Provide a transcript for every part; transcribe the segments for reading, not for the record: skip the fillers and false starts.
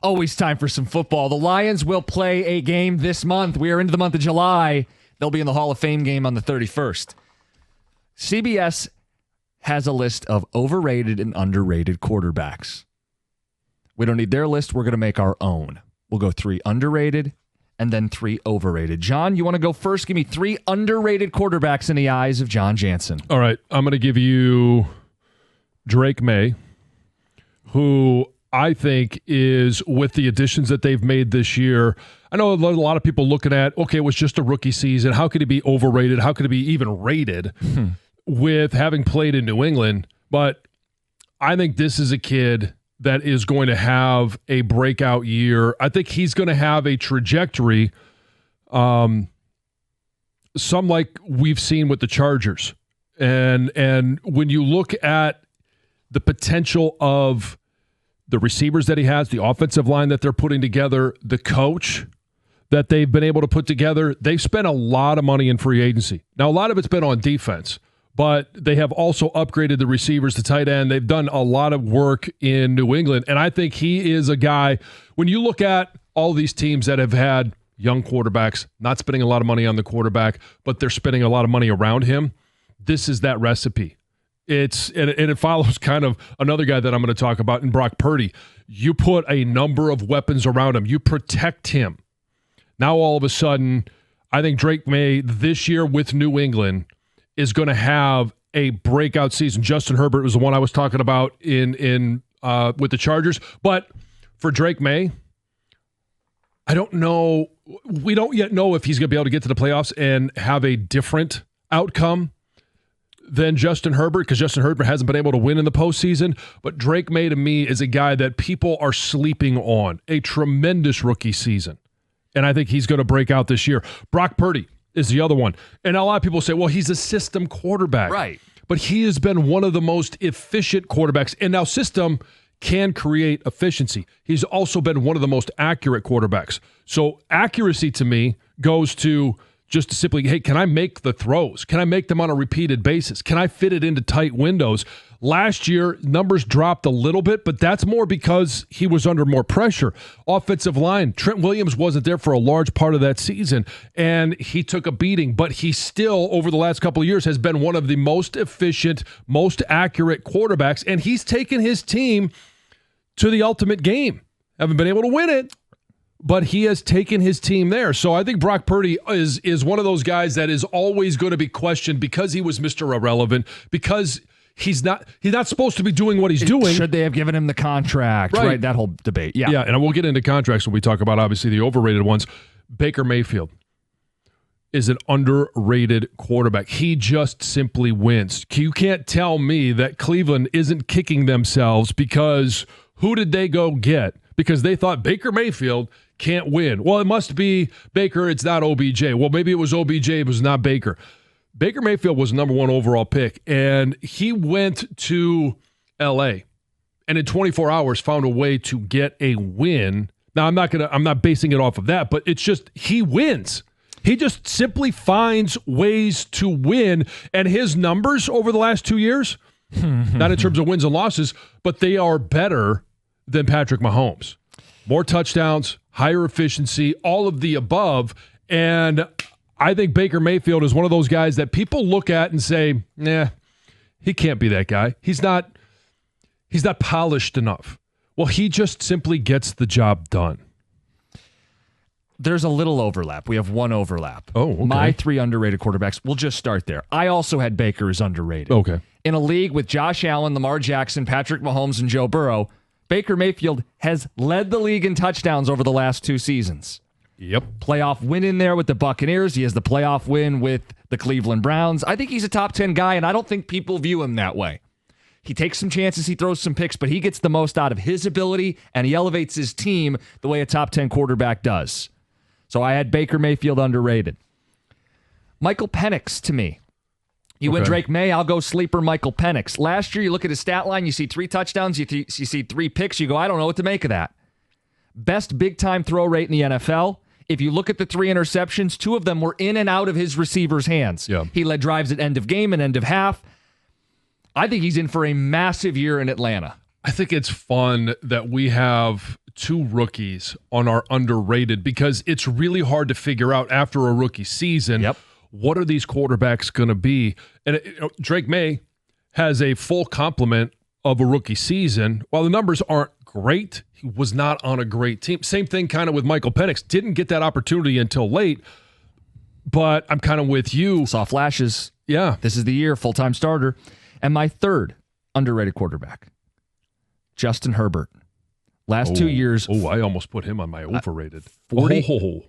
Always time for some football. The Lions will play a game this month. We are into the month of July. They'll be in the Hall of Fame game on the 31st. CBS has a list of overrated and underrated quarterbacks. We don't need their list. We're going to make our own. We'll go 3 underrated and then 3 overrated. John, you want to go first? Give me 3 underrated quarterbacks in the eyes of John Jansen. All right. I'm going to give you Drake May, who I think is, with the additions that they've made this year, I know a lot of people looking at, okay, it was just a rookie season. How could he be overrated? How could he be even rated with having played in New England? But I think this is a kid that is going to have a breakout year. I think he's going to have a trajectory, some like we've seen with the Chargers. And when you look at the potential of the receivers that he has, the offensive line that they're putting together, the coach that they've been able to put together, they've spent a lot of money in free agency. Now, a lot of it's been on defense, but they have also upgraded the receivers to tight end. They've done a lot of work in New England, and I think he is a guy, when you look at all these teams that have had young quarterbacks, not spending a lot of money on the quarterback, but they're spending a lot of money around him, this is that recipe. It follows kind of another guy that I'm going to talk about in Brock Purdy. You put a number of weapons around him. You protect him. Now all of a sudden, I think Drake May this year with New England is going to have a breakout season. Justin Herbert was the one I was talking about in with the Chargers. But for Drake May, I don't know. We don't yet know if he's going to be able to get to the playoffs and have a different outcome than Justin Herbert, because Justin Herbert hasn't been able to win in the postseason. But Drake May, to me, is a guy that people are sleeping on. A tremendous rookie season. And I think he's going to break out this year. Brock Purdy is the other one. And a lot of people say, well, he's a system quarterback. Right. But he has been one of the most efficient quarterbacks. And now system can create efficiency. He's also been one of the most accurate quarterbacks. So accuracy to me goes to just simply, hey, can I make the throws? Can I make them on a repeated basis? Can I fit it into tight windows? Last year, numbers dropped a little bit, but that's more because he was under more pressure. Offensive line, Trent Williams wasn't there for a large part of that season, and he took a beating, but he still, over the last couple of years, has been one of the most efficient, most accurate quarterbacks, and he's taken his team to the ultimate game. Haven't been able to win it, but he has taken his team there. So I think Brock Purdy is one of those guys that is always going to be questioned because he was Mr. Irrelevant, because he's not supposed to be doing what he's doing. Should they have given him the contract? Right, that whole debate. Yeah, and we'll get into contracts when we talk about, obviously, the overrated ones. Baker Mayfield is an underrated quarterback. He just simply wins. You can't tell me that Cleveland isn't kicking themselves because who did they go get? Because they thought Baker Mayfield can't win. Well, it must be Baker. It's not OBJ. Well, maybe it was OBJ. It was not Baker. Baker Mayfield was number 1 overall pick, and he went to L.A. and in 24 hours found a way to get a win. Now, I'm not basing it off of that, but it's just he wins. He just simply finds ways to win, and his numbers over the last 2 years, not in terms of wins and losses, but they are better than Patrick Mahomes. More touchdowns, higher efficiency, all of the above. And I think Baker Mayfield is one of those guys that people look at and say, nah, he can't be that guy. He's not polished enough. Well, he just simply gets the job done. There's a little overlap. We have one overlap. Oh, okay. My 3 underrated quarterbacks. We'll just start there. I also had Baker as underrated. Okay. In a league with Josh Allen, Lamar Jackson, Patrick Mahomes, and Joe Burrow, Baker Mayfield has led the league in touchdowns over the last 2 seasons. Yep. Playoff win in there with the Buccaneers. He has the playoff win with the Cleveland Browns. I think he's a top 10 guy, and I don't think people view him that way. He takes some chances, he throws some picks, but he gets the most out of his ability, and he elevates his team the way a top 10 quarterback does. So I had Baker Mayfield underrated. Michael Penix to me. You win Drake May, I'll go sleeper Michael Penix. Last year, you look at his stat line, you see 3 touchdowns, you see 3 picks, you go, I don't know what to make of that. Best big-time throw rate in the NFL. If you look at the 3 interceptions, 2 of them were in and out of his receivers' hands. Yeah. He led drives at end of game and end of half. I think he's in for a massive year in Atlanta. I think it's fun that we have two rookies on our underrated because it's really hard to figure out after a rookie season, what are these quarterbacks going to be? And Drake May has a full complement of a rookie season. While the numbers aren't great, he was not on a great team. Same thing kind of with Michael Penix. Didn't get that opportunity until late, but I'm kind of with you. Saw flashes. Yeah. This is the year, full-time starter. And my third underrated quarterback, Justin Herbert. Last 2 years. Oh, I almost put him on my overrated. 40.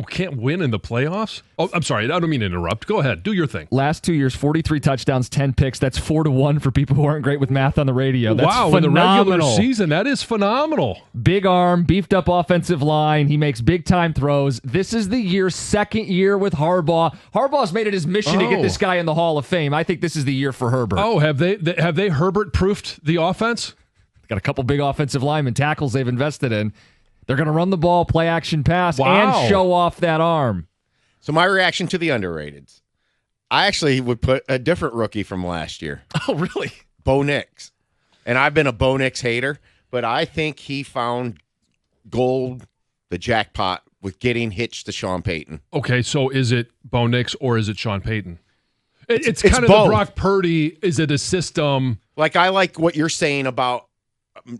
Can't win in the playoffs? Oh, I'm sorry. I don't mean to interrupt. Go ahead. Do your thing. Last 2 years, 43 touchdowns, 10 picks. That's 4-1 for people who aren't great with math on the radio. That's phenomenal. In the regular season, that is phenomenal. Big arm, beefed up offensive line. He makes big-time throws. This is the year, second year with Harbaugh. Harbaugh's made it his mission to get this guy in the Hall of Fame. I think this is the year for Herbert. Oh, have they Herbert-proofed the offense? Got a couple big offensive linemen, tackles they've invested in. They're going to run the ball, play action pass, and show off that arm. So my reaction to the underrateds, I actually would put a different rookie from last year. Oh, really? Bo Nix. And I've been a Bo Nix hater, but I think he found gold, the jackpot, with getting hitched to Sean Payton. Okay, so is it Bo Nix or is it Sean Payton? It's kind of both. the Brock Purdy. Is it a system? Like, I like what you're saying about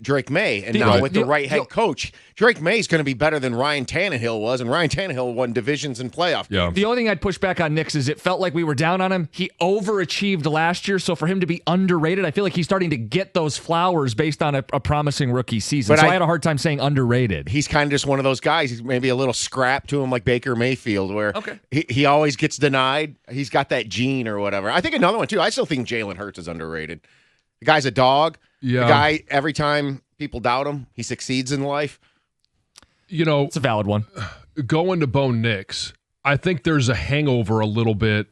Drake May, and now with the right head coach, Drake May is going to be better than Ryan Tannehill was, and Ryan Tannehill won divisions and playoff games. The only thing I'd push back on Nix is it felt like we were down on him. He overachieved last year, so for him to be underrated, I feel like he's starting to get those flowers based on a promising rookie season. But I had a hard time saying underrated. He's kind of just one of those guys. He's maybe a little scrap to him like Baker Mayfield, where he always gets denied. He's got that gene or whatever. I think another one, too. I still think Jalen Hurts is underrated. The guy's a dog. Yeah. The guy, every time people doubt him, he succeeds in life. It's a valid one. Going to Bo Nix, I think there's a hangover a little bit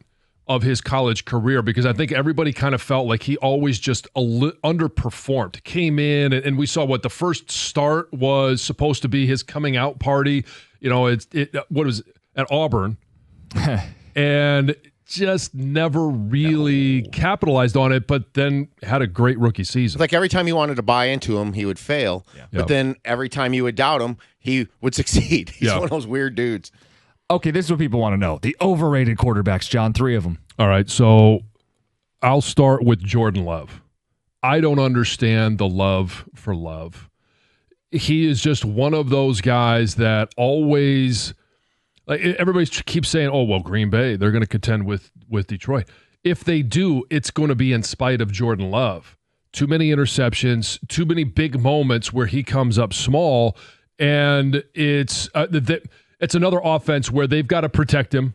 of his college career because I think everybody kind of felt like he always just underperformed. Came in, and we saw what the first start was supposed to be his coming out party. What was it, at Auburn. And just never really capitalized on it, but then had a great rookie season. It's like every time you wanted to buy into him, he would fail. Yeah. But then every time you would doubt him, he would succeed. He's one of those weird dudes. Okay, this is what people want to know. The overrated quarterbacks, John, 3 of them. All right, so I'll start with Jordan Love. I don't understand the love for Love. He is just one of those guys that always... Like everybody keeps saying, "Oh well, Green Bay, they're going to contend with Detroit." If they do, it's going to be in spite of Jordan Love. Too many interceptions, too many big moments where he comes up small, and it's another offense where they've got to protect him.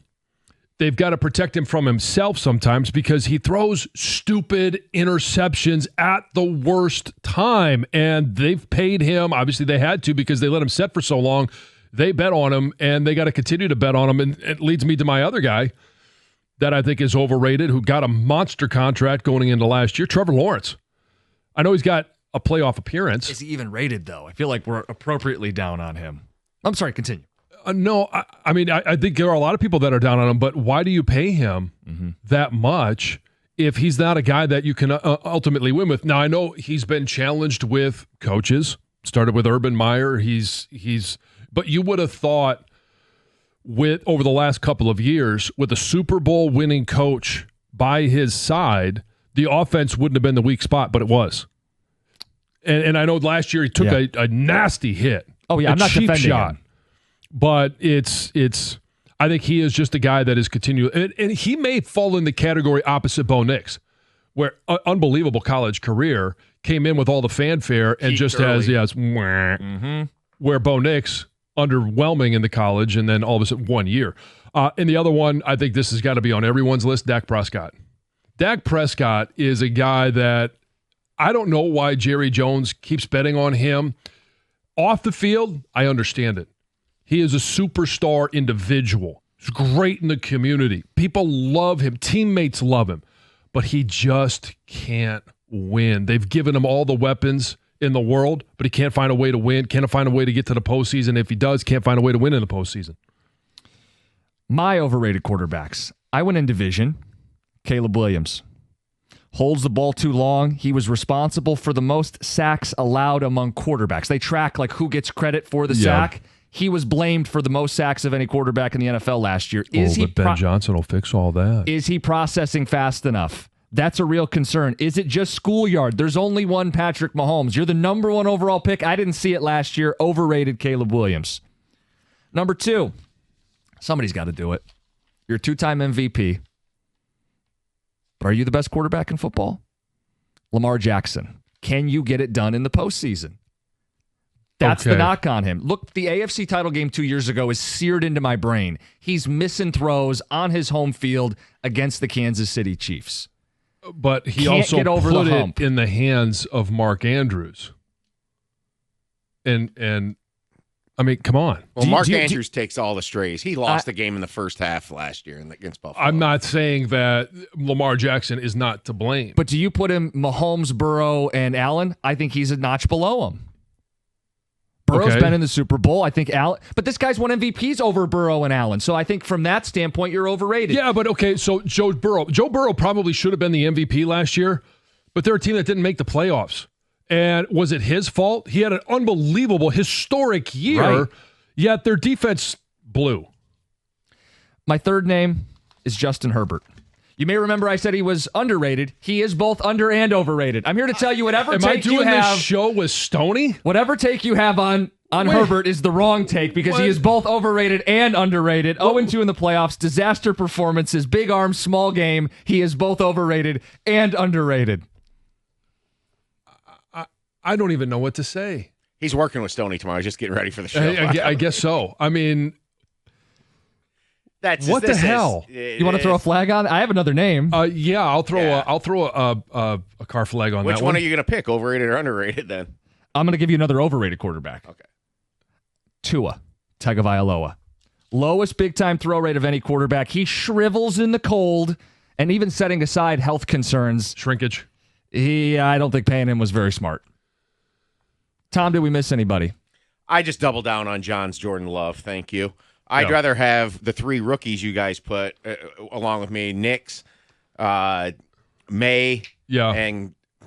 They've got to protect him from himself sometimes because he throws stupid interceptions at the worst time, and they've paid him. Obviously, they had to because they let him sit for so long. They bet on him, and they got to continue to bet on him. And it leads me to my other guy that I think is overrated, who got a monster contract going into last year, Trevor Lawrence. I know he's got a playoff appearance. Is he even rated, though? I feel like we're appropriately down on him. I'm sorry, continue. No, I mean, I think there are a lot of people that are down on him, but why do you pay him that much if he's not a guy that you can ultimately win with? Now, I know he's been challenged with coaches, started with Urban Meyer. But you would have thought over the last couple of years, with a Super Bowl winning coach by his side, the offense wouldn't have been the weak spot, but it was. And I know last year he took a nasty hit. Oh yeah, I'm not cheap defending shot. him. But it's. I think he is just a guy that is continuing, and he may fall in the category opposite Bo Nix, where unbelievable college career, came in with all the fanfare and just has where Bo Nix underwhelming in the college, and then all of a sudden 1 year. And the other one, I think this has got to be on everyone's list, Dak Prescott. Dak Prescott is a guy that I don't know why Jerry Jones keeps betting on him. Off the field, I understand it. He is a superstar individual. He's great in the community. People love him. Teammates love him. But he just can't win. They've given him all the weapons in the world, but he can't find a way to win, can't find a way to get to the postseason. If he does, can't find a way to win in the postseason. My overrated quarterbacks. I went in division. Caleb Williams. holds the ball too long. He was responsible for the most sacks allowed among quarterbacks. They track like who gets credit for the sack. He was blamed for the most sacks of any quarterback in the NFL last year. But Ben Johnson will fix all that. Is he processing fast enough? That's a real concern. Is it just schoolyard? There's only one Patrick Mahomes. You're the number 1 overall pick. I didn't see it last year. Overrated Caleb Williams. Number 2, somebody's got to do it. You're a 2-time MVP. But are you the best quarterback in football? Lamar Jackson. Can you get it done in the postseason? That's the knock on him. Look, the AFC title game 2 years ago is seared into my brain. He's missing throws on his home field against the Kansas City Chiefs. But he also put it in the hands of Mark Andrews. And I mean, come on. Well, Mark Andrews takes all the strays. He lost the game in the first half last year against Buffalo. I'm not saying that Lamar Jackson is not to blame. But do you put him Mahomes, Burrow, and Allen? I think he's a notch below him. Burrow's been in the Super Bowl. I think Allen, but this guy's won MVPs over Burrow and Allen. So I think from that standpoint, you're overrated. Yeah, but okay, so Joe Burrow probably should have been the MVP last year, but they're a team that didn't make the playoffs. And was it his fault? He had an unbelievable, historic year, yet their defense blew. My third name is Justin Herbert. You may remember I said he was underrated. He is both under and overrated. I'm here to tell you whatever take you have. Am I doing this show with Stoney? Whatever take you have on Herbert is the wrong take because he is both overrated and underrated. 0-2 in the playoffs, disaster performances, big arm, small game. He is both overrated and underrated. I don't even know what to say. He's working with Stoney tomorrow. He's just getting ready for the show. I guess so. I mean... What the hell? You want to throw a flag on? I have another name. Yeah, I'll throw a car flag on that one. Which one are you going to pick, overrated or underrated then? I'm going to give you another overrated quarterback. Okay. Tua Tagovailoa. Lowest big-time throw rate of any quarterback. He shrivels in the cold, and even setting aside health concerns. Shrinkage. I don't think paying him was very smart. Tom, did we miss anybody? I just double down on John's Jordan Love. Thank you. I'd rather have the 3 rookies you guys put along with me, Nix, May, and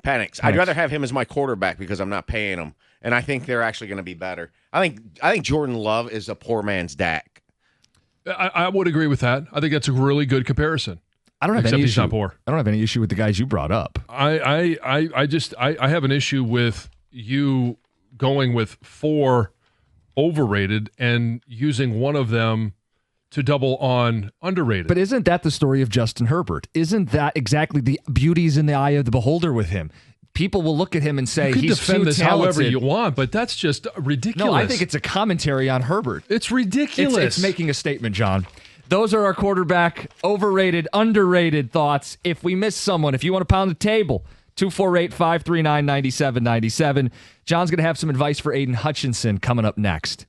Penix. I'd rather have him as my quarterback because I'm not paying him, and I think they're actually going to be better. I think Jordan Love is a poor man's Dak. I would agree with that. I think that's a really good comparison. I don't have Except any he's issue. Not poor. I don't have any issue with the guys you brought up. I have an issue with you going with 4 overrated and using one of them to double on underrated. But isn't that the story of Justin Herbert? Isn't that exactly the beauty's in the eye of the beholder with him? People will look at him and say he's defend too this talented. however you want, but that's just ridiculous. No, I think it's a commentary on Herbert. It's ridiculous. It's making a statement, John. Those are our quarterback overrated, underrated thoughts. If we miss someone, if you want to pound the table, 248-539-9797. John's going to have some advice for Aiden Hutchinson coming up next.